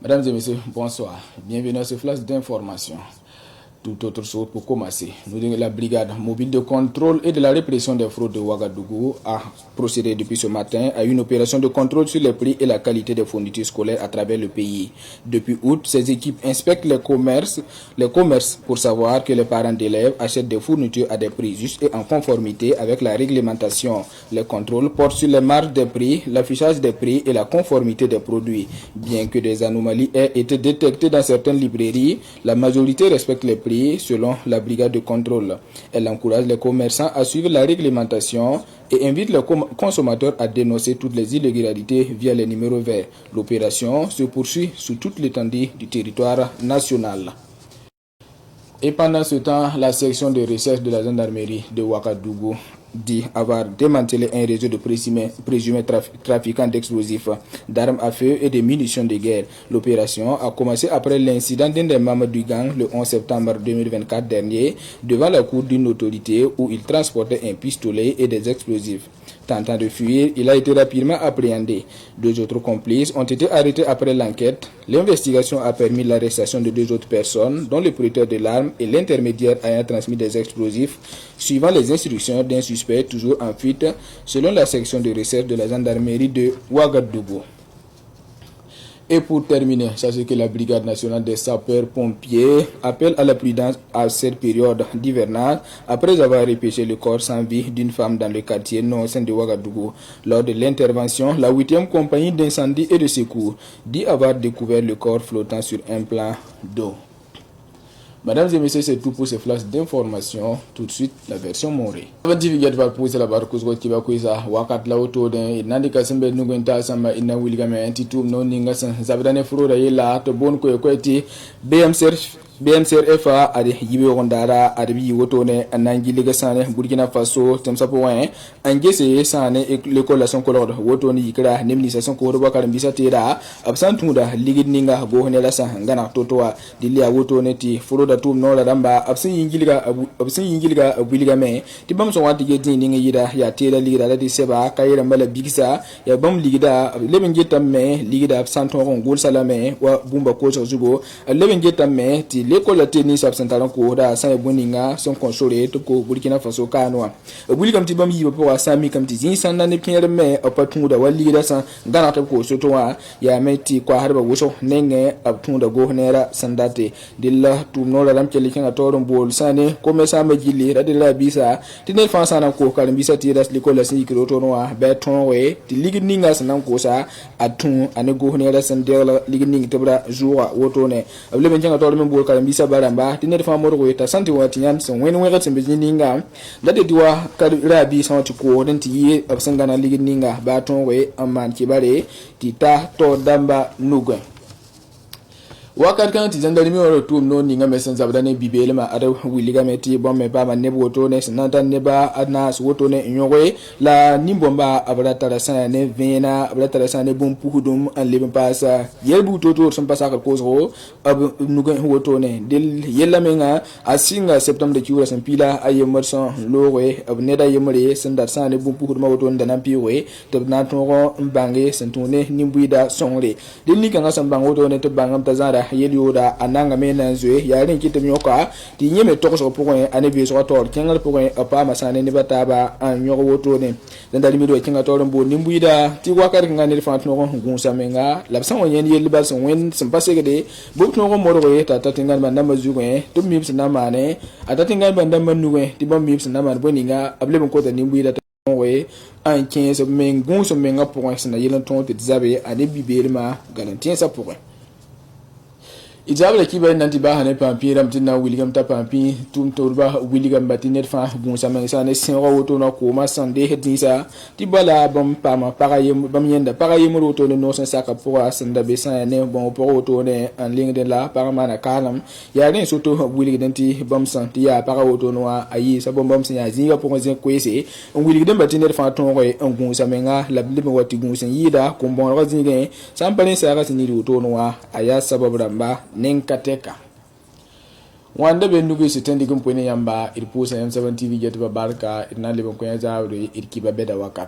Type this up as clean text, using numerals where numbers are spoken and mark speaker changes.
Speaker 1: Mesdames et messieurs, bonsoir. Bienvenue à ce flash d'information. Tout autre chose pour commencer. Nous disons que la brigade mobile de contrôle et de la répression des fraudes de Ouagadougou a procédé depuis ce matin à une opération de contrôle sur les prix et la qualité des fournitures scolaires à travers le pays. Depuis août, ces équipes inspectent les commerces pour savoir que les parents d'élèves achètent des fournitures à des prix justes et en conformité avec la réglementation. Les contrôles portent sur les marges des prix, l'affichage des prix et la conformité des produits. Bien que des anomalies aient été détectées dans certaines librairies, la majorité respecte les prix selon la brigade de contrôle. Elle encourage les commerçants à suivre la réglementation et invite les consommateurs à dénoncer toutes les illégalités via les numéros verts. L'opération se poursuit sur toute l'étendue du territoire national. Et pendant ce temps, la section de recherche de la gendarmerie de Ouagadougou dit avoir démantelé un réseau de présumés trafiquants d'explosifs, d'armes à feu et de munitions de guerre. L'opération a commencé après l'incident d'un des membres du gang le 11 septembre 2024 dernier devant la cour d'une autorité où il transportait un pistolet et des explosifs. Tentant de fuir, il a été rapidement appréhendé. Deux autres complices ont été arrêtés après l'enquête. L'investigation a permis l'arrestation de deux autres personnes, dont le prêteur de l'arme et l'intermédiaire ayant transmis des explosifs, suivant les instructions d'un suspect toujours en fuite, selon la section de recherche de la gendarmerie de Ouagadougou. Et pour terminer, sachez que la Brigade nationale des sapeurs-pompiers appelle à la prudence à cette période d'hivernage après avoir repêché le corps sans vie d'une femme dans le quartier nord de Ouagadougou. Lors de l'intervention, la 8e compagnie d'incendie et de secours dit avoir découvert le corps flottant sur un plan d'eau. Mesdames et messieurs, c'est tout pour ce flash d'information. Tout de suite, la version Morée. BMCRFA ade yibe rondara ade bi wotone anangi lega sane Burkina Faso temsapo wen angese sane l'école son kolord wotone yikra nemnisation ko do bakar mbisa tera absantunda ligi ninga go honela sa ngana totoa dilia wotone ti foroda tum no la damba absin yingiliga abuliga me ti bam so wati gedi ninga yida ya tera ligira di seba kayira mbala bigisa ya bam ligida leben getam me ligida absanton ron gol salame wa bumba ko zugo leben getam me ti l'école de tennis absentaron ko da sa boninga son consolé to ko Burkina Faso kanwa buli kam ti bam yi po sami kam ti zin sanna ne pierre me apatu da wali da san gana ta ko soto wa ya meti ko harba woso nenge aptu da go nera sandate dilla tu no la ram kelikin atoron bol sane ko me sa majili radila bisa ti ne fa sana ko kalam bisa ti das l'école sin ikro to no wa beton we ti ligi ninga sanan ko sa atu ane go nera sandela ligi ninga tebra joa woto ne able ben janga to men bol bisa baramba tinere fa moro ko ta santi wati nyan son wen wen ratse be ninga dade diwa ka rabi santi ko den ti absanga na ligi ninga ba ton we amman ki bare ti ta to damba nugo wakat kan ti zandali mi woro tum no ninga mesen zabdane bibele ma ada wiliga meti bombe ba ma nebo to ne sanata ne ba adna so to ne nyogwe la nimbomba abrata la sana ne vena abrata la sana bom puhudum an leben pasa yelbu to son pasa ka kozro ab nugo woto ne del yella menga asinga septembre ki wura san pila aye merson lowe ab ne da yemre sandar sana bom puhudum woto ndana piwe to na to mbange santone nimbuida songre del ni kan san bango to ne to bangam tazara yelioda ananga mena zwe yarin kitem yoka ti nyeme tokso pokoy ane bi so tor kengal pokoy apa masane ni bataba an nyoro woto ne dan dali mi do kinga tor mbo nimbuida ti wakar ngani fa tno ko gunsa menga labsan wonyen yel bal son wen sem pasegede bok no ko moro ko ta tingal man dama zugo to mi bisna mane ata tingal man dama nugo ti bam mi bisna man boninga able ko ta nimbuida we an 15 men gunso menga pokoy sna yelan ton te zabe ane bibelma garantie sa pokoy ijabla kiba nanti ba hane pampi ramtina William ta pampi tum torba William batinet fa gun sama sa ne sin woto na ko ma sande hedisa tibala bam pama paraye bam yenda paraye mo woto no sen saka pour asanda be sa ne bon pour woto ne en ligne de la paramana kalam ya ne soto William danti bam santi ya para woto no ayi sa bam sin ya zinga pour zin kwese on William batinet fa ton ko en gun sama nga la libe wati gun sen yida ko bon ra zinga sam palen sa ra sin woto no aya sababu ramba Nenkateka wanda be nugo sitendi kumpone yamba il pousa M7 TV jet ba barka ina le bon ko ya zawre il kiba beda wakati